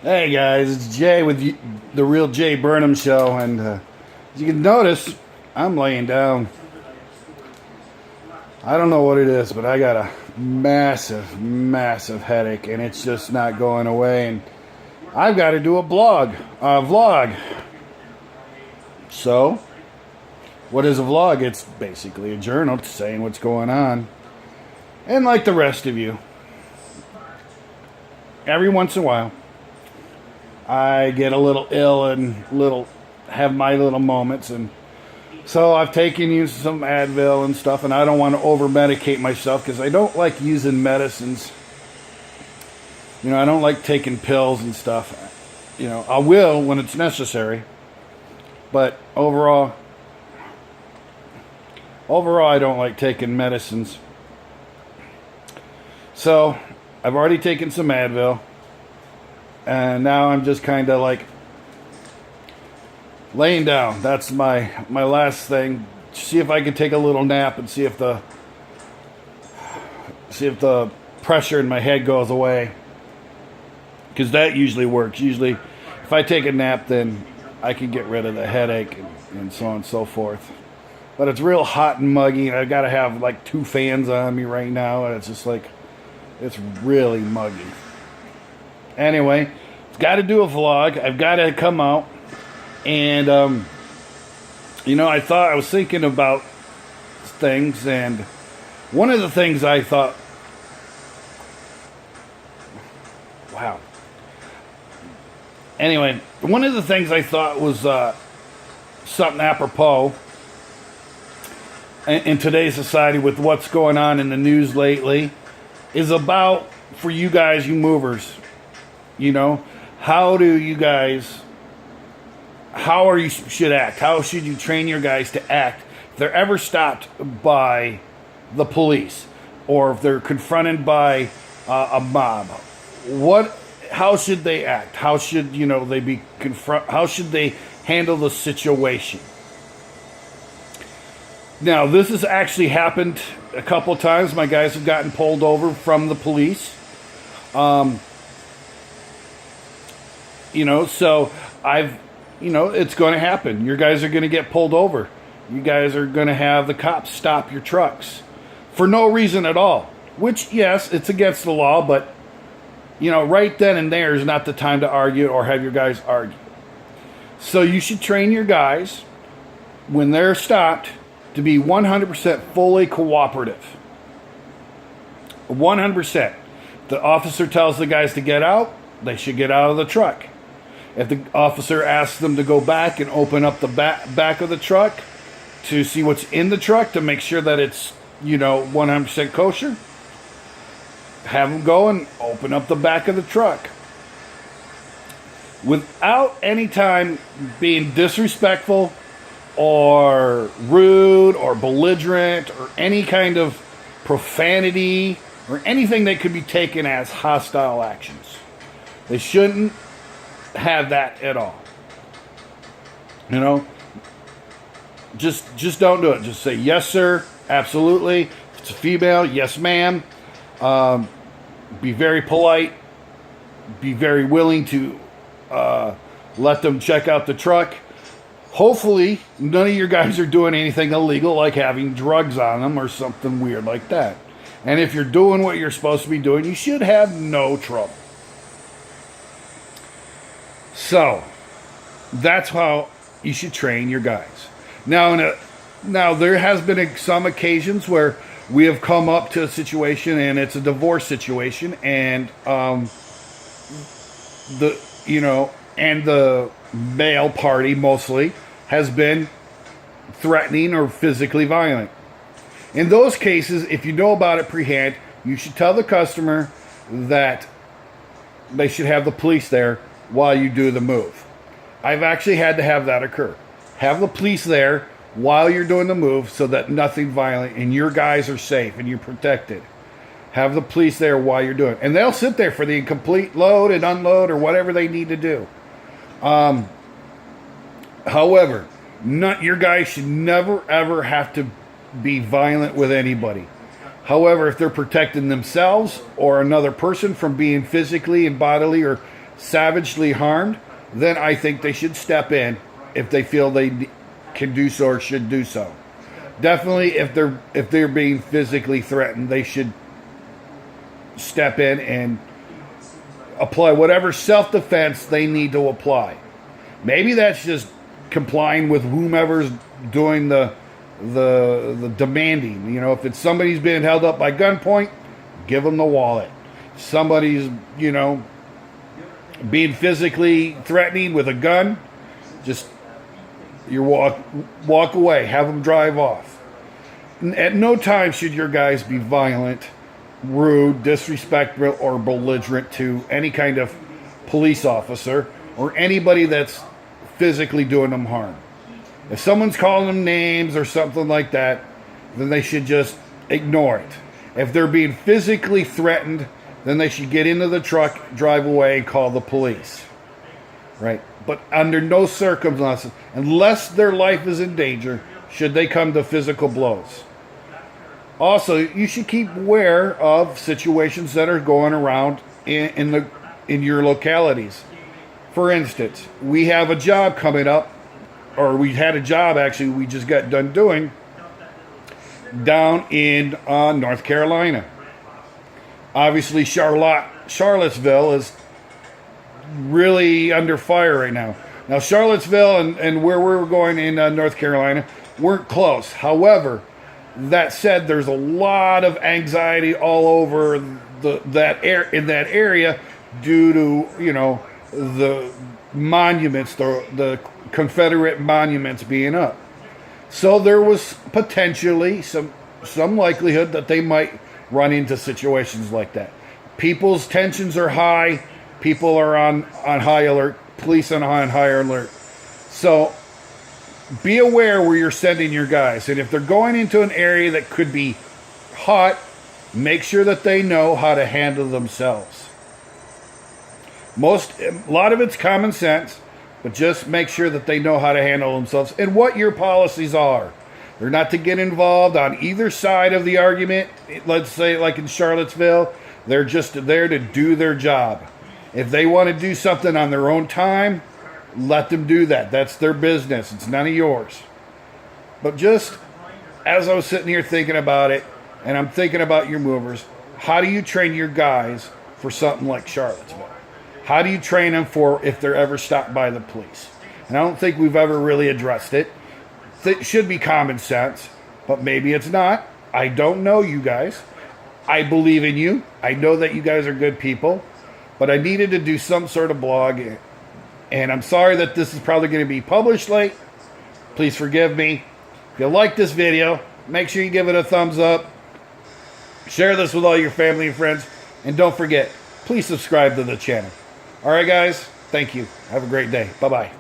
Hey guys, it's Jay with the Real Jae Burnham Show, and as you can notice, I'm laying down. I don't know what it is, but I got a massive headache, and it's just not going away. And I've got to do a vlog. So, what is a vlog? It's basically a journal saying what's going on. And like the rest of you, every once in a while, I get a little ill and have my little moments, and so I've taken some Advil and stuff, and I don't want to over medicate myself because I don't like using medicines. I don't like taking pills and stuff. I will when it's necessary, but overall I don't like taking medicines. So I've already taken some Advil. And now I'm just kind of like laying down. That's my last thing. See if I can take a little nap and see if the pressure in my head goes away. Because that usually works. Usually, if I take a nap, then I can get rid of the headache and so on and so forth. But it's real hot and muggy, and I've got to have like 2 fans on me right now, and it's just like, it's really muggy. Anyway, got to do a vlog. I've got to come out. And, I was thinking about things. And one of the things I thought, wow. Anyway, one of the things I thought was something apropos in today's society with what's going on in the news lately is about, for you guys, you movers. How you should act? How should you train your guys to act if they're ever stopped by the police or if they're confronted by a mob? How should they act? How should how should they handle the situation? Now, this has actually happened a couple of times. My guys have gotten pulled over from the police. So it's going to happen. Your guys are going to get pulled over. You guys are going to have the cops stop your trucks for no reason at all. Which, yes, it's against the law, but, right then and there is not the time to argue or have your guys argue. So you should train your guys, when they're stopped, to be 100% fully cooperative. 100%. The officer tells the guys to get out, they should get out of the truck. If the officer asks them to go back and open up the back of the truck to see what's in the truck to make sure that it's, 100% kosher, have them go and open up the back of the truck. Without any time being disrespectful or rude or belligerent or any kind of profanity or anything that could be taken as hostile actions. They shouldn't have that at all. Just don't do it. Just say yes, sir, absolutely. If it's a female, yes, ma'am. Be very polite. Be very willing to let them check out the truck. Hopefully, none of your guys are doing anything illegal, like having drugs on them or something weird like that. And if you're doing what you're supposed to be doing, you should have no trouble. So, that's how you should train your guys. Now, there has been some occasions where we have come up to a situation, and it's a divorce situation, and the male party mostly has been threatening or physically violent. In those cases, if you know about it prehand, you should tell the customer that they should have the police there while you do the move. I've actually had to have that occur. Have the police there while you're doing the move so that nothing violent and your guys are safe and you're protected. Have the police there while you're doing it. And they'll sit there for the complete load and unload or whatever they need to do. However, your guys should never ever have to be violent with anybody. However, if they're protecting themselves or another person from being physically and bodily or savagely harmed, then I think they should step in if they feel they can do so or should do so. Definitely, if they're being physically threatened, they should step in and apply whatever self-defense they need to apply. Maybe that's just complying with whomever's doing the demanding. You know, if it's somebody's being held up by gunpoint, give them the wallet. Somebody's, you know, being physically threatening with a gun, just you walk away, have them drive off. At no time should your guys be violent, rude, disrespectful, or belligerent to any kind of police officer or anybody that's physically doing them harm. If someone's calling them names or something like that, then they should just ignore it. If they're being physically threatened, then they should get into the truck, drive away, and call the police. Right? But under no circumstances, unless their life is in danger, should they come to physical blows. Also, you should keep aware of situations that are going around in your localities. For instance, we have a job coming up, or we had a job actually we just got done doing down in North Carolina. Obviously, Charlottesville is really under fire right now. Now, Charlottesville and where we were going in North Carolina weren't close. However, that said, there's a lot of anxiety all over in that area due to, you know, the monuments, the Confederate monuments being up. So there was potentially some likelihood that they might run into situations like that. People's tensions are high. People are on high alert. Police are on high alert. So be aware where you're sending your guys. And if they're going into an area that could be hot, make sure that they know how to handle themselves. A lot of it's common sense, but just make sure that they know how to handle themselves and what your policies are. They're not to get involved on either side of the argument. Let's say like in Charlottesville, they're just there to do their job. If they want to do something on their own time, let them do that. That's their business. It's none of yours. But just as I was sitting here thinking about it, and I'm thinking about your movers, how do you train your guys for something like Charlottesville? How do you train them for if they're ever stopped by the police? And I don't think we've ever really addressed it. It should be common sense, but maybe it's not. I don't know you guys. I believe in you. I know that you guys are good people, but I needed to do some sort of blog, and I'm sorry that this is probably going to be published late. Please forgive me. If you like this video, make sure you give it a thumbs up. Share this with all your family and friends, and don't forget, please subscribe to the channel. All right, guys, thank you. Have a great day. Bye-bye.